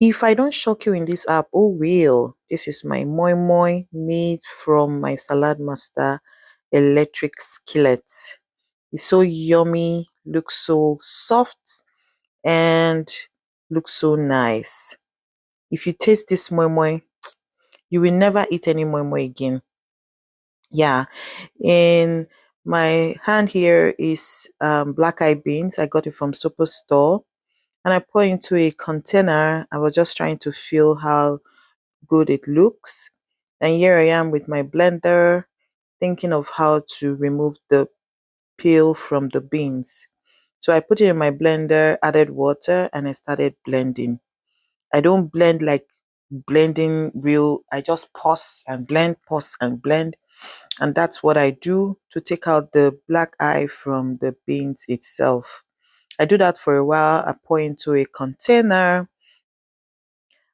If I don't shock you in this app, oh well, this is my Moi Moi made from my Salad Master electric skillet. It's so yummy, looks so soft, and looks so nice. If you taste this Moi Moi, you will never eat any Moi Moi again. Yeah, in my hand here is black eye beans. I got it from Superstore, and I put into a container. I was just trying to feel how good it looks. And here I am with my blender, thinking of how to remove the peel from the beans. So I put it in my blender, added water, and I started blending. I don't blend like blending real, I just pause and blend. And that's what I do to take out the black eye from the beans itself. I do that for a while. I pour into a container.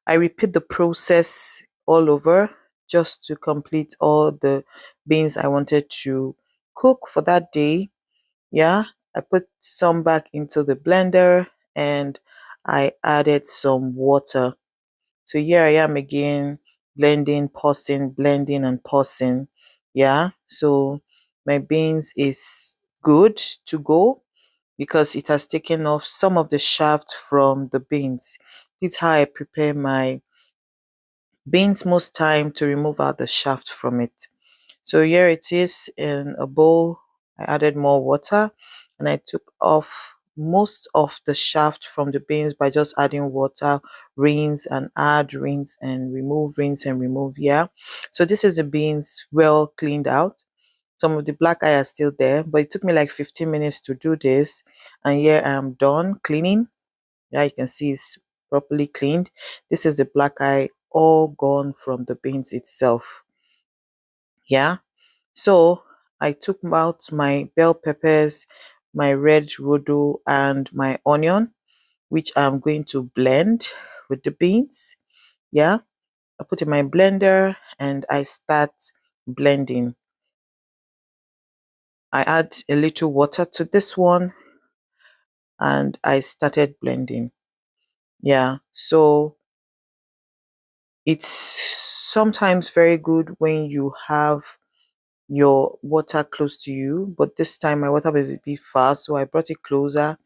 I repeat the process all over just to complete all the beans I wanted to cook for that day. Yeah, I put some back into the blender and I added some water. So here I am again, blending, pausing, blending and pausing. Yeah, so my beans is good to go because it has taken off some of the shaft from the beans. This is how I prepare my beans most time, to remove out the shaft from it. So here it is in a bowl. I added more water and I took off most of the shaft from the beans by just adding water, rinse and add, rinse and remove, rinse and remove. Yeah, so this is the beans well cleaned out. Some of the black eye are still there, but it took me like 15 minutes to do this, and here I am done cleaning. Yeah, you can see it's properly cleaned. This is the black eye all gone from the beans itself. Yeah, so I took out my bell peppers, my red rodo, and my onion, which I'm going to blend with the beans. Yeah, I put in my blender and I start blending. I add a little water to this one and I started blending. Yeah, so it's sometimes very good when you have your water close to you, but this time my water was a bit far, so I brought it closer.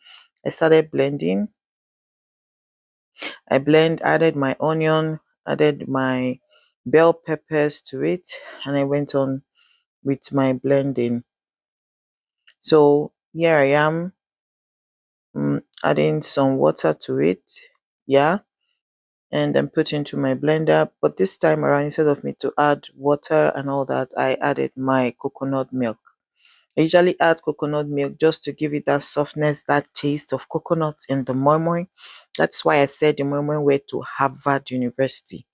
I started blending. Added my onion, added my bell peppers to it, and I went on with my blending. So here I am, adding some water to it. Yeah, and then put into my blender. But this time around, instead of me to add water and all that, I added my coconut milk. I usually add coconut milk just to give it that softness, that taste of coconut in the moi moi. That's why I said the moi moi went to Harvard University.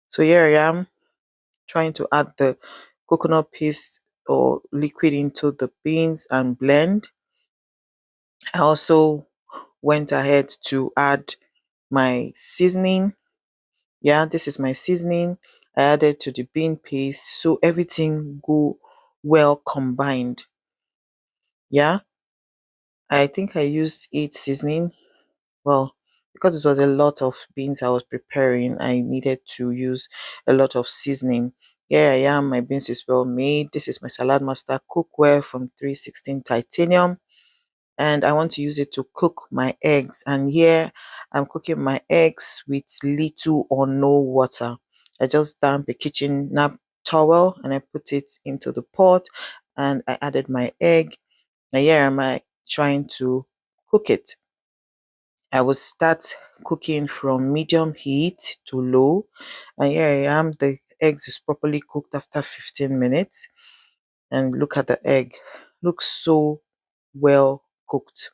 So here I am trying to add the coconut paste or liquid into the beans and blend. I also went ahead to add my seasoning. Yeah, this is my seasoning. I added to the bean paste so everything go well combined. Yeah, I think I used 8 seasoning. Well, because it was a lot of beans I was preparing, I needed to use a lot of seasoning. Here I am, my beans is well made. This is my Salad Master cookware from 316 titanium, and I want to use it to cook my eggs. And here I'm cooking my eggs with little or no water. I just damp a kitchen nap towel and I put it into the pot and I added my egg. And here am I trying to cook it. I will start cooking from medium heat to low, and here I am. The eggs is properly cooked after 15 minutes, and look at the egg, looks so well cooked.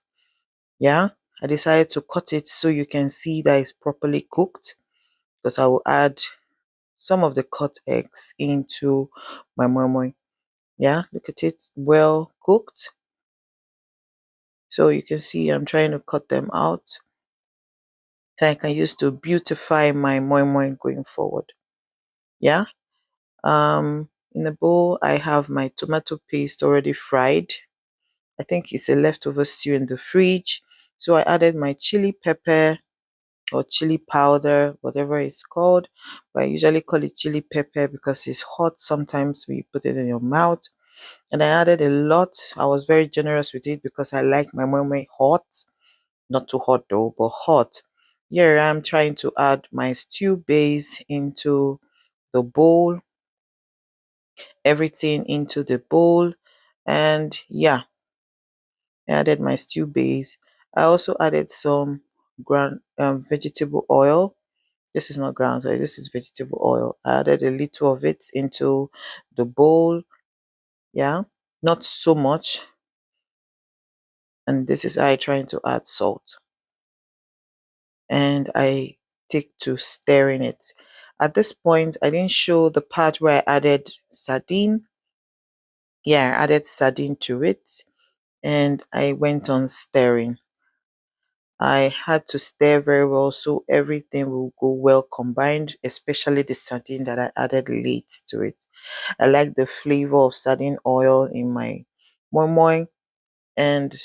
Yeah, I decided to cut it so you can see that it's properly cooked, because I will add some of the cut eggs into my moi moi. Yeah, look at it, well cooked. So you can see I'm trying to cut them out so I can use to beautify my moi moi going forward. Yeah. In the bowl I have my tomato paste already fried. I think it's a leftover stew in the fridge. So I added my chili pepper, or chili powder, whatever it's called. But I usually call it chili pepper because it's hot. Sometimes we put it in your mouth. And I added a lot. I was very generous with it because I like my moi moi hot. Not too hot though, but hot. Here I'm trying to add my stew base into the bowl, everything into the bowl. And yeah, I added my stew base. I also added some ground vegetable oil. This is not ground oil, this is vegetable oil. I added a little of it into the bowl. Yeah, not so much. And this is how I trying to add salt. And I take to stirring it. At this point, I didn't show the part where I added sardine. Yeah, I added sardine to it and I went on stirring. I had to stir very well so everything will go well combined, especially the sardine that I added late to it. I like the flavor of sardine oil in my moi moi, and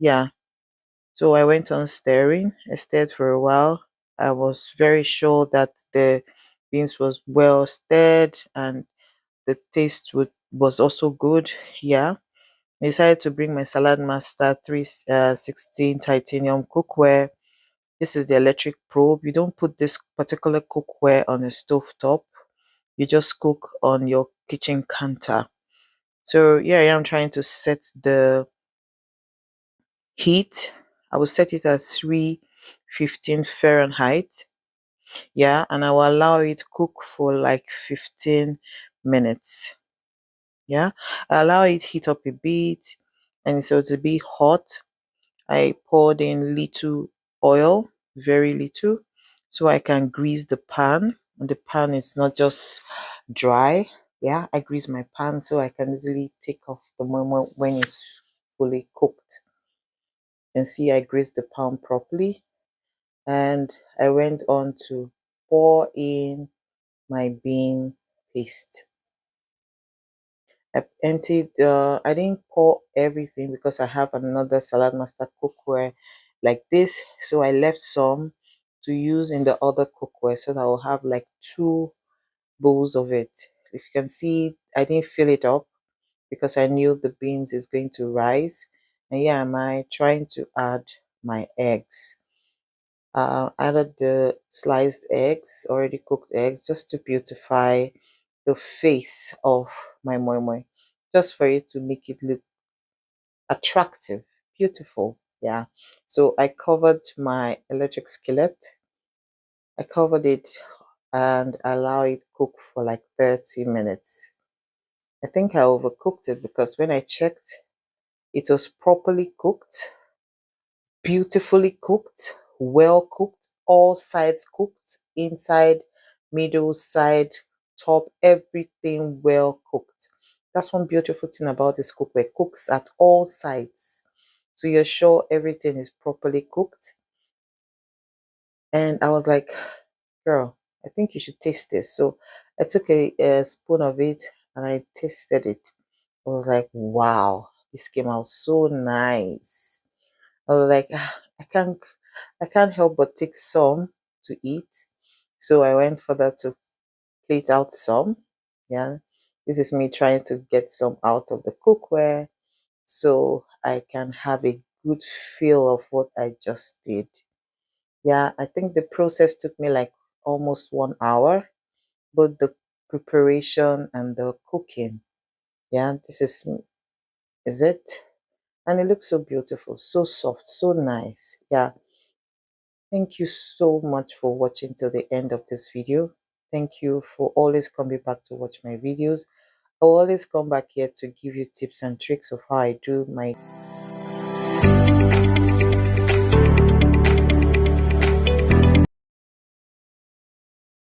yeah, so I went on stirring. I stirred for a while. I was very sure that the beans was well stirred and the taste was also good. Yeah. I decided to bring my Salad Master 316 titanium cookware. This is the electric probe. You don't put this particular cookware on a stove top. You just cook on your kitchen counter. So yeah, I am trying to set the heat. I will set it at 315 Fahrenheit. Yeah, and I will allow it cook for like 15 minutes. Yeah, I allow it heat up a bit and so to be hot. I poured in little oil, very little, so I can grease the pan. And the pan is not just dry. Yeah, I grease my pan so I can easily take off the moment when it's fully cooked. And see, I greased the pan properly. And I went on to pour in my bean paste. I emptied I didn't pour everything because I have another salad master cookware like this, so I left some to use in the other cookware so that I'll have like two bowls of it. If you can see, I didn't fill it up because I knew the beans is going to rise. And yeah, am I trying to add my eggs? Added the sliced eggs, already cooked eggs, just to beautify the face of my moi moi, just for it to make it look attractive, beautiful. Yeah. So I covered my electric skillet. I covered it and allow it cook for like 30 minutes. I think I overcooked it because when I checked, it was properly cooked, beautifully cooked, well cooked, all sides cooked, inside, middle, side, top, everything well cooked. That's one beautiful thing about this cookware. Cooks at all sides. So you're sure everything is properly cooked. And I was like, girl, I think you should taste this. So I took a spoon of it and I tasted it. I was like, wow, this came out so nice. I was like, "Ah, I can't help but take some to eat." So I went further to plate out some. Yeah. This is me trying to get some out of the cookware so I can have a good feel of what I just did. Yeah, I think the process took me like almost 1 hour, both the preparation and the cooking. Yeah, this is it. And it looks so beautiful, so soft, so nice. Yeah, thank you so much for watching till the end of this video. Thank you for always coming back to watch my videos. I will always come back here to give you tips and tricks of how I do my